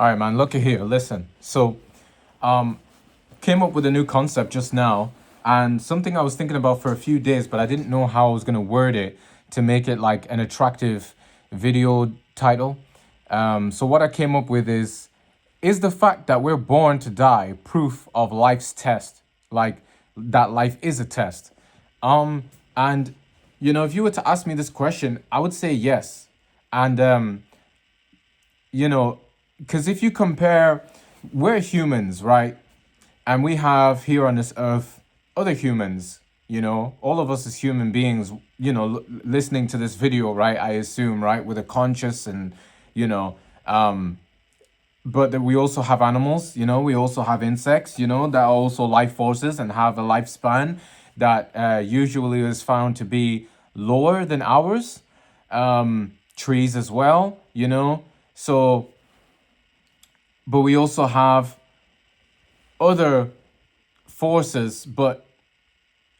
All right, man. Look at here. Listen. So, um, came up with a new concept just now, and something I was thinking about for a few days, but I didn't know how I was gonna word it to make it like an attractive video title. So what I came up with is the fact that we're born to die proof of life's test? Like that life is a test. And if you were to ask me this question, I would say yes. And you know, because if you compare, we're humans, right? And we have here on this earth other humans, all of us as human beings, listening to this video, right? I assume, right, with a conscious and, you know, um, but that we also have animals, we also have insects, that are also life forces and have a lifespan that usually is found to be lower than ours. Trees as well, So, but we also have other forces, but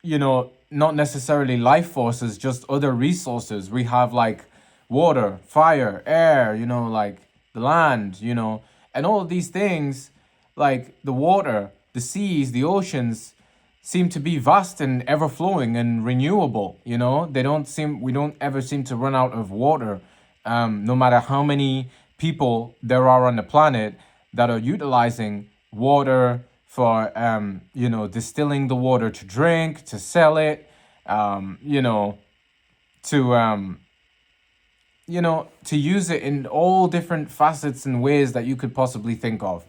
not necessarily life forces, just other resources. We have like water, fire, air, like the land, and all of these things, like the water, the seas, the oceans, seem to be vast and ever flowing and renewable. We don't ever seem to run out of water, no matter how many people there are on the planet that are utilizing water for distilling the water to drink, to sell it, to to use it in all different facets and ways that you could possibly think of.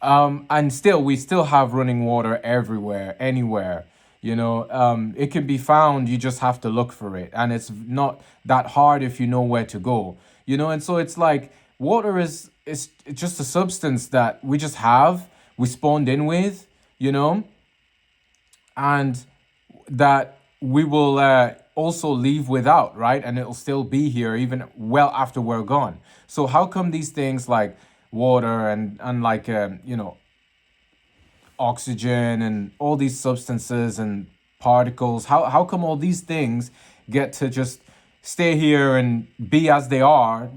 And still, we still have running water everywhere, anywhere. It can be found. You just have to look for it, and it's not that hard if you know where to go. And so it's like water is just a substance that we just have, we spawned in with, and that we will also leave without, right? And it'll still be here even well after we're gone. So how come these things like water and like oxygen and all these substances and particles, how come all these things get to just stay here and be as they are,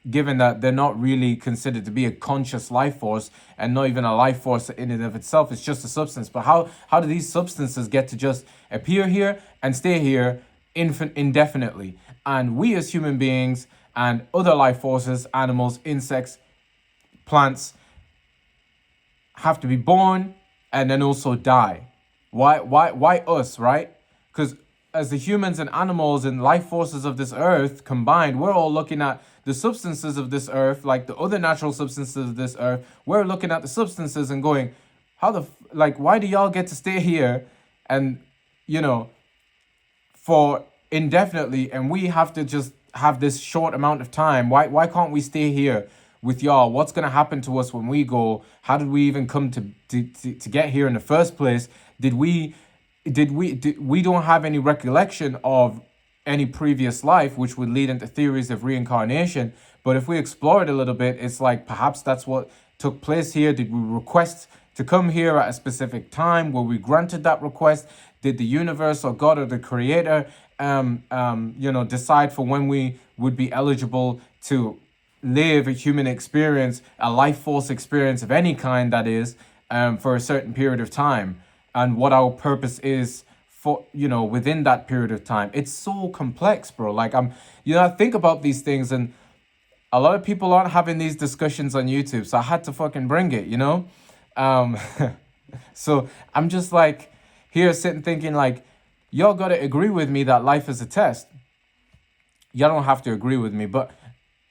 given that they're not really considered to be a conscious life force and not even a life force in and of itself? It's just a substance. But how do these substances get to just appear here and stay here indefinitely? And we as human beings and other life forces, animals, insects, plants, have to be born and then also die. Why us, right? Because as the humans and animals and life forces of this earth combined, we're all looking at the substances of this earth, like the other natural substances of this earth. We're looking at the substances and going, why do y'all get to stay here and, for indefinitely, and we have to just have this short amount of time? Why can't we stay here with y'all? What's going to happen to us when we go? How did we even come to get here in the first place? We don't have any recollection of any previous life, which would lead into theories of reincarnation. But if we explore it a little bit, it's like perhaps that's what took place here. Did we request to come here at a specific time? Were we granted that request? Did the universe or God or the creator decide for when we would be eligible to live a human experience, a life force experience of any kind, that is, for a certain period of time, and what our purpose is for, within that period of time? It's so complex, bro. Like I think about these things, and a lot of people aren't having these discussions on YouTube, so I had to fucking bring it, so I'm just like here sitting thinking like, y'all gotta agree with me that life is a test. Y'all don't have to agree with me, but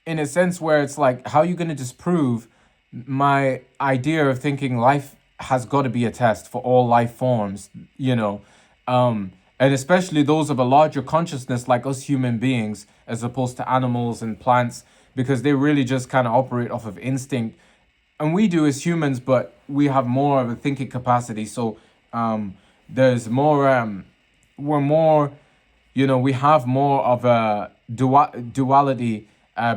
in a sense where it's like, how are you gonna disprove my idea of thinking life has got to be a test for all life forms, and especially those of a larger consciousness like us human beings, as opposed to animals and plants, because they really just kind of operate off of instinct. And we do as humans, but we have more of a thinking capacity. So there's more, we're more, we have more of a duality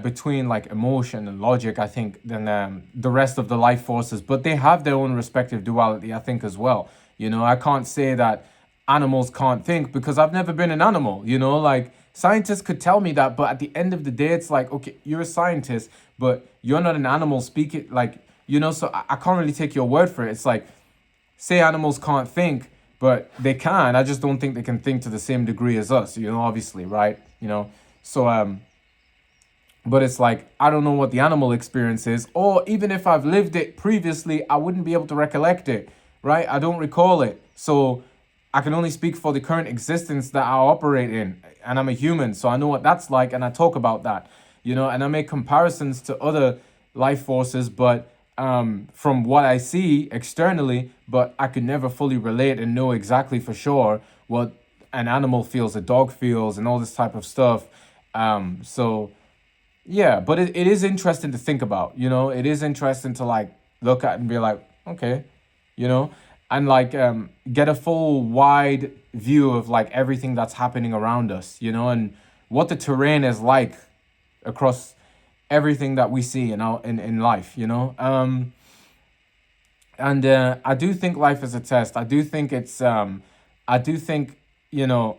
between like emotion and logic, I think, than the rest of the life forces. But they have their own respective duality, I think, as well. I can't say that animals can't think because I've never been an animal, like Scientists could tell me that, but at the end of the day, it's like, okay, you're a scientist, but you're not an animal speaking, like, so I can't really take your word for it. It's like, say animals can't think, but they can. I just don't think they can think to the same degree as us, obviously, right? So but it's like, I don't know what the animal experience is, or even if I've lived it previously, I wouldn't be able to recollect it, right? I don't recall it. So I can only speak for the current existence that I operate in, and I'm a human, so I know what that's like, and I talk about that, and I make comparisons to other life forces, but from what I see externally, but I could never fully relate and know exactly for sure what an animal feels, a dog feels, and all this type of stuff. So yeah, but it is interesting to think about, it is interesting to like look at and be like, okay, you know, and like get a full wide view of like everything that's happening around us, and what the terrain is like across everything that we see in life, and I do think life is a test. I do think, you know,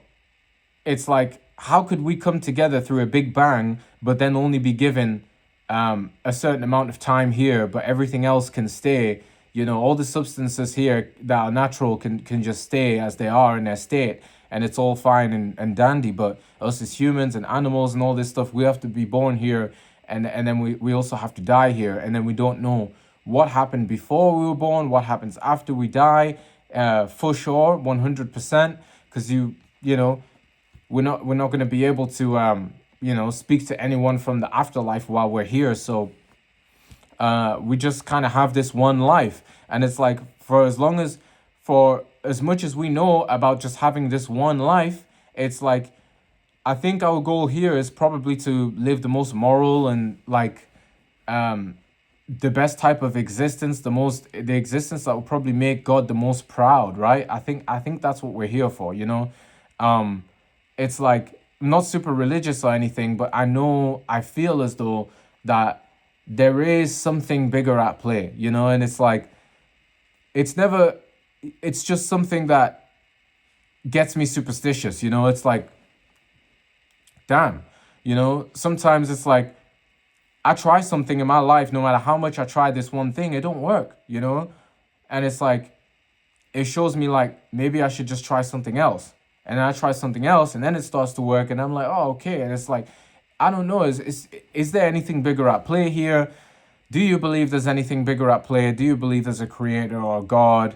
it's like, how could we come together through a big bang, but then only be given a certain amount of time here, but everything else can stay? All the substances here that are natural can just stay as they are in their state, and it's all fine and dandy. But us as humans and animals and all this stuff, we have to be born here, and then we also have to die here, and then we don't know what happened before we were born, what happens after we die, for sure, 100%, because you know we're not going to be able to speak to anyone from the afterlife while we're here. So we just kind of have this one life, and it's like, for as much as we know about just having this one life, it's like, I think our goal here is probably to live the most moral and like the best type of existence, the existence that will probably make God the most proud, right? I think that's what we're here for, it's like, I'm not super religious or anything, but I feel as though that there is something bigger at play, and it's like, it's just something that gets me superstitious, it's like, damn, sometimes it's like, I try something in my life, no matter how much I try this one thing, it don't work, and it's like, it shows me like, maybe I should just try something else. And then I try something else, and then it starts to work, and I'm like, oh, okay. And it's like, I don't know, is there anything bigger at play here? Do you believe there's anything bigger at play? Do you believe there's a creator or a God?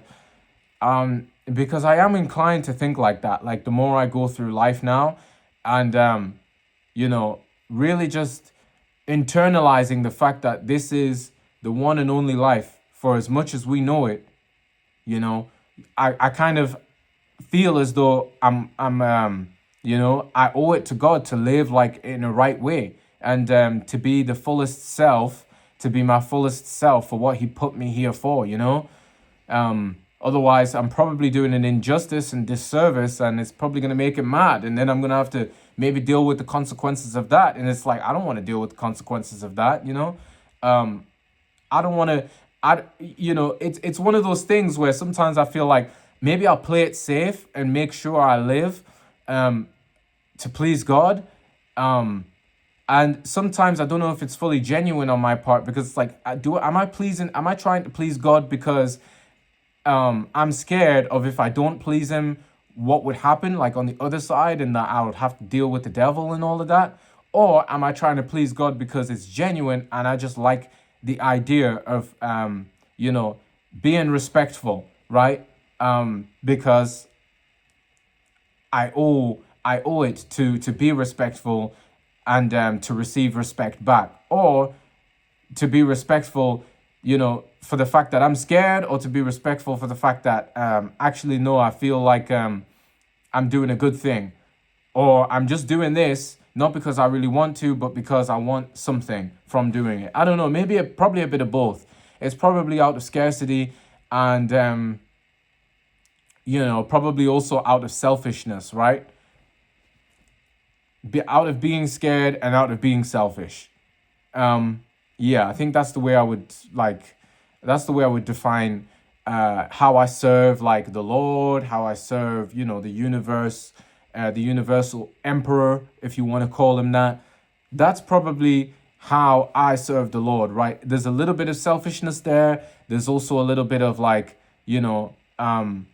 Because I am inclined to think like that. Like, the more I go through life now, and really just internalizing the fact that this is the one and only life for as much as we know it, I kind of feel as though I owe it to God to live like in a right way, and to be the fullest self, to be my fullest self for what he put me here for, otherwise I'm probably doing an injustice and disservice, and it's probably going to make him mad, and then I'm going to have to maybe deal with the consequences of that. And it's like, I don't want to deal with the consequences of that, I don't want to, it's one of those things where sometimes I feel like maybe I'll play it safe and make sure I live to please God. And sometimes I don't know if it's fully genuine on my part, because it's like, am I trying to please God because I'm scared of, if I don't please him, what would happen like on the other side, and that I would have to deal with the devil and all of that? Or am I trying to please God because it's genuine, and I just like the idea of being respectful, right? Because I owe it to be respectful, and to receive respect back, or to be respectful, for the fact that I'm scared, or to be respectful for the fact that actually, no, I feel like I'm doing a good thing, or I'm just doing this not because I really want to, but because I want something from doing it. I don't know, probably a bit of both. It's probably out of scarcity, and probably also out of selfishness, right? Out of being scared and out of being selfish. Yeah, I think that's the way I would define how I serve like the Lord, how I serve, the universe, the universal emperor, if you want to call him that. That's probably how I serve the Lord, right? There's a little bit of selfishness there. There's also a little bit of like, I'm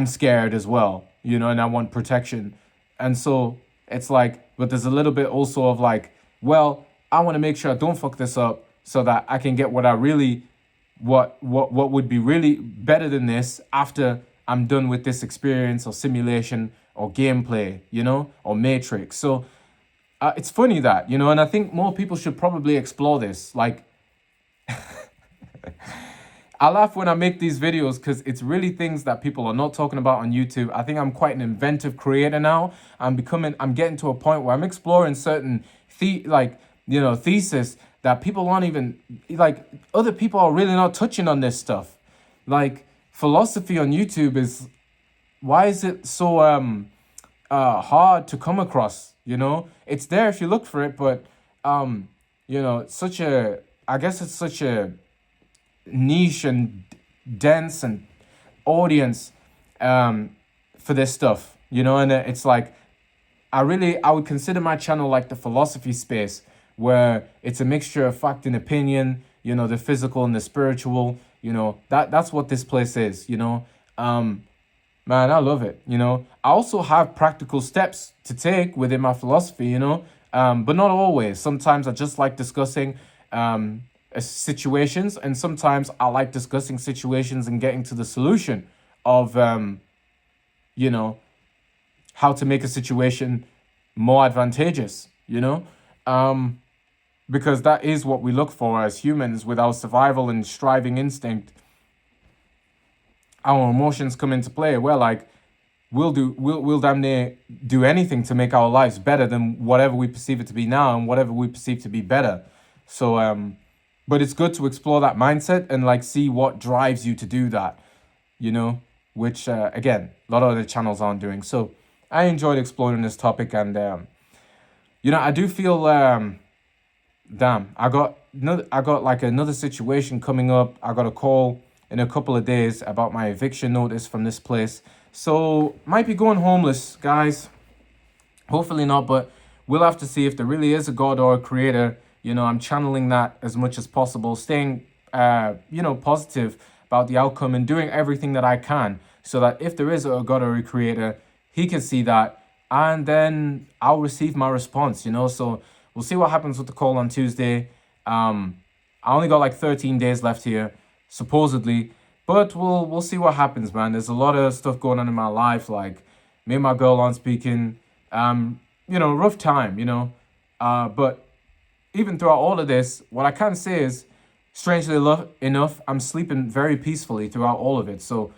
scared as well, and I want protection. And so it's like, but there's a little bit also of like, well, I want to make sure I don't fuck this up so that I can get what I really, what would be really better than this after I'm done with this experience or simulation or gameplay, or matrix. So it's funny that, and I think more people should probably explore this. Like, I laugh when I make these videos because it's really things that people are not talking about on YouTube. I think I'm quite an inventive creator now. I'm getting to a point where I'm exploring certain thesis that people aren't even, like, other people are really not touching on this stuff. Like, philosophy on YouTube is, why is it so hard to come across? It's there if you look for it, but it's such a, I guess it's such a niche and dense and audience for this stuff, and it's like, I would consider my channel like the philosophy space, where it's a mixture of fact and opinion, the physical and the spiritual, that's what this place is, man, I love it. I also have practical steps to take within my philosophy, but not always. Sometimes I just like discussing situations, and sometimes I like discussing situations and getting to the solution of how to make a situation more advantageous, because that is what we look for as humans. With our survival and striving instinct, our emotions come into play. We're like, we'll damn near do anything to make our lives better than whatever we perceive it to be now and whatever we perceive to be better. So but it's good to explore that mindset and like see what drives you to do that, which again, a lot of other channels aren't doing. So I enjoyed exploring this topic, and I do feel damn, I got like another situation coming up. I got a call in a couple of days about my eviction notice from this place. So might be going homeless, guys. Hopefully not, but we'll have to see if there really is a God or a creator. I'm channeling that as much as possible, staying, positive about the outcome and doing everything that I can so that if there is a God or a creator, he can see that, and then I'll receive my response, So we'll see what happens with the call on Tuesday. I only got like 13 days left here, supposedly, but we'll see what happens, man. There's a lot of stuff going on in my life, like me and my girl aren't speaking, rough time, but even throughout all of this, what I can say is, strangely enough, I'm sleeping very peacefully throughout all of it. So,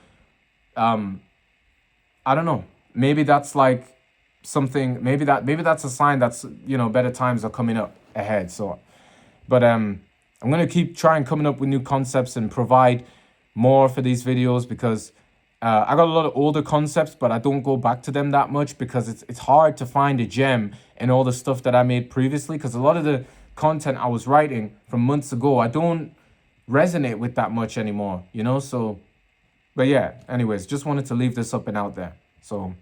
I don't know. Maybe that's like something. Maybe that's a sign that's better times are coming up ahead. So, but I'm gonna keep trying coming up with new concepts and provide more for these videos, because I got a lot of older concepts, but I don't go back to them that much because it's hard to find a gem in all the stuff that I made previously, because a lot of the content I was writing from months ago, I don't resonate with that much anymore, So, but yeah, anyways, just wanted to leave this up and out there. So